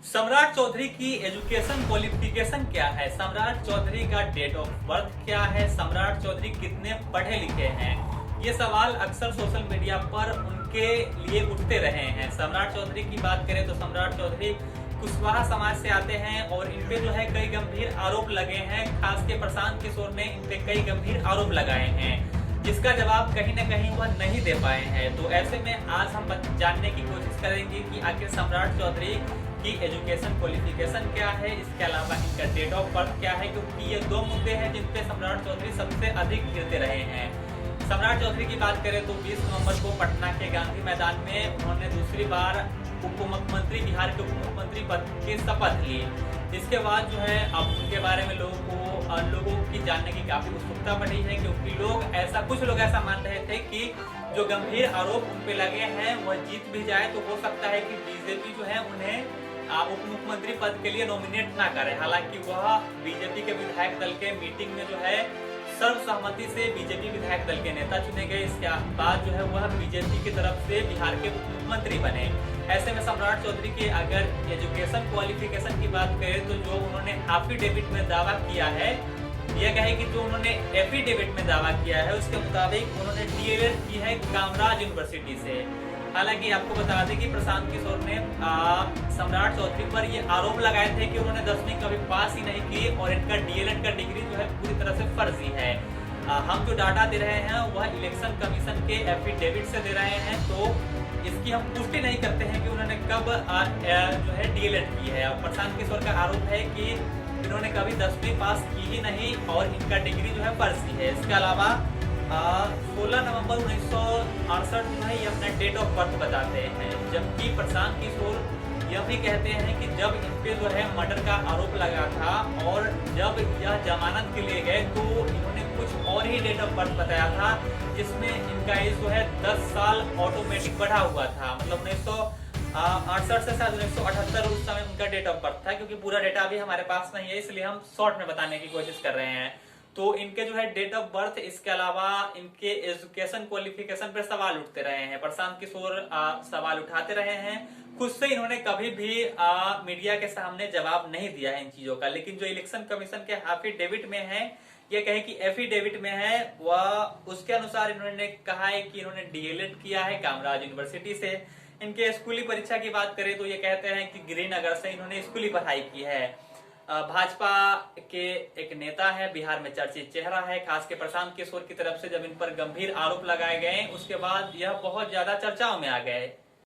सम्राट चौधरी की education qualification क्या है? सम्राट चौधरी का डेट ऑफ बर्थ क्या है? सम्राट चौधरी कितने पढ़े लिखे हैं? ये सवाल अक्सर सोशल मीडिया पर उनके लिए उठते रहे हैं। सम्राट चौधरी की बात करें तो सम्राट चौधरी कुशवाहा समाज से आते हैं और इन पे जो है कई गंभीर आरोप लगे हैं। खास के प्रशांत किशोर ने इन पे कई गंभीर आरोप लगाए हैं, जिसका जवाब कहीं न कहीं वह नहीं दे पाए हैं। तो ऐसे में आज हम जानने की कोशिश करेंगे कि आखिर सम्राट चौधरी की एजुकेशन क्वालिफिकेशन क्या है, इसके अलावा इनका डेट ऑफ बर्थ क्या है, क्योंकि ये दो मुद्दे हैं जिन पे सम्राट चौधरी सबसे अधिक घिरते रहे हैं। सम्राट चौधरी की बात करें तो 20 नवंबर को पटना के गांधी मैदान में उन्होंने दूसरी बार उप मुख्यमंत्री, बिहार के उप मुख्यमंत्री पद की शपथ ली। इसके बाद जो है अब उनके बारे में लोगों की जानने की काफी उत्सुकता बढ़ी है, क्योंकि कुछ लोग ऐसा मान रहे थे कि जो गंभीर आरोप उन पे लगे हैं वह जीत भी जाए तो हो सकता है कि बीजेपी जो है उन्हें उप मुख्यमंत्री पद के लिए नॉमिनेट ना करे। हालांकि वह बीजेपी के विधायक दल के मीटिंग में जो है सर्वसहमति से बीजेपी विधायक दल के नेता चुने गए। इसके बाद जो है वह बीजेपी की तरफ से बिहार के उप मुख्यमंत्री बने। ऐसे में सम्राट चौधरी के अगर एजुकेशन क्वालिफिकेशन की बात करें तो जो उन्होंने एफिडेविट में दावा किया है, यह कहे कि जो उन्होंने एफिडेविट में दावा किया है उसके मुताबिक उन्होंने डीएलएड की है कामराज यूनिवर्सिटी से। हालांकि आपको बता दें कि प्रशांत किशोर ने सम्राट चौधरी पर ये आरोप लगाए थे कि उन्होंने 10वीं कभी पास ही नहीं की और इनका डीएलएड का डिग्री जो है पूरी तरह से फर्जी है। हम जो डाटा दे रहे हैं वह इलेक्शन कमीशन के एफिडेविट से दे रहे हैं, तो इसकी हम पुष्टि नहीं करते हैं कि उन्होंने कब जो है डीएलएड की है। प्रशांत किशोर का आरोप है कि इन्होंने कभी 10वीं पास की ही नहीं और इनका डिग्री जो है फर्जी है। इसके अलावा 16 नवंबर 1968 जो है ये अपना डेट ऑफ बर्थ बताते हैं, जबकि प्रशांत किशोर यह भी कहते हैं कि जब इन पे जो है मर्डर का आरोप लगा था और जब यह जमानत के लिए गए तो इन्होंने कुछ और ही डेट ऑफ बर्थ बताया था, जिसमें इनका एज जो है 10 साल ऑटोमेटिक बढ़ा हुआ था। मतलब 1968 से शायद 1978 उस समय उनका डेट ऑफ बर्थ था, क्योंकि पूरा डेटा अभी हमारे पास नहीं है, इसलिए हम शॉर्ट में बताने की कोशिश कर रहे हैं। तो इनके जो है डेट ऑफ बर्थ, इसके अलावा इनके एजुकेशन क्वालिफिकेशन पर सवाल उठते रहे हैं। प्रशांत किशोर सवाल उठाते रहे हैं। खुद से इन्होंने कभी भी मीडिया के सामने जवाब नहीं दिया है इन चीजों का, लेकिन जो इलेक्शन कमीशन के एफिडेविट में है, ये कहे कि एफिडेविट में है, वह उसके अनुसार इन्होंने कहा है कि इन्होंने डीएलएड किया है कामराज यूनिवर्सिटी से। इनके स्कूली परीक्षा की बात करें तो ये कहते हैं कि गिरिनगर से इन्होंने स्कूली पढ़ाई की है। भाजपा के एक नेता है, बिहार में चर्चित चेहरा है। खास के प्रशांत किशोर की तरफ से जब इन पर गंभीर आरोप लगाए गए उसके बाद यह बहुत ज्यादा चर्चाओं में आ गए।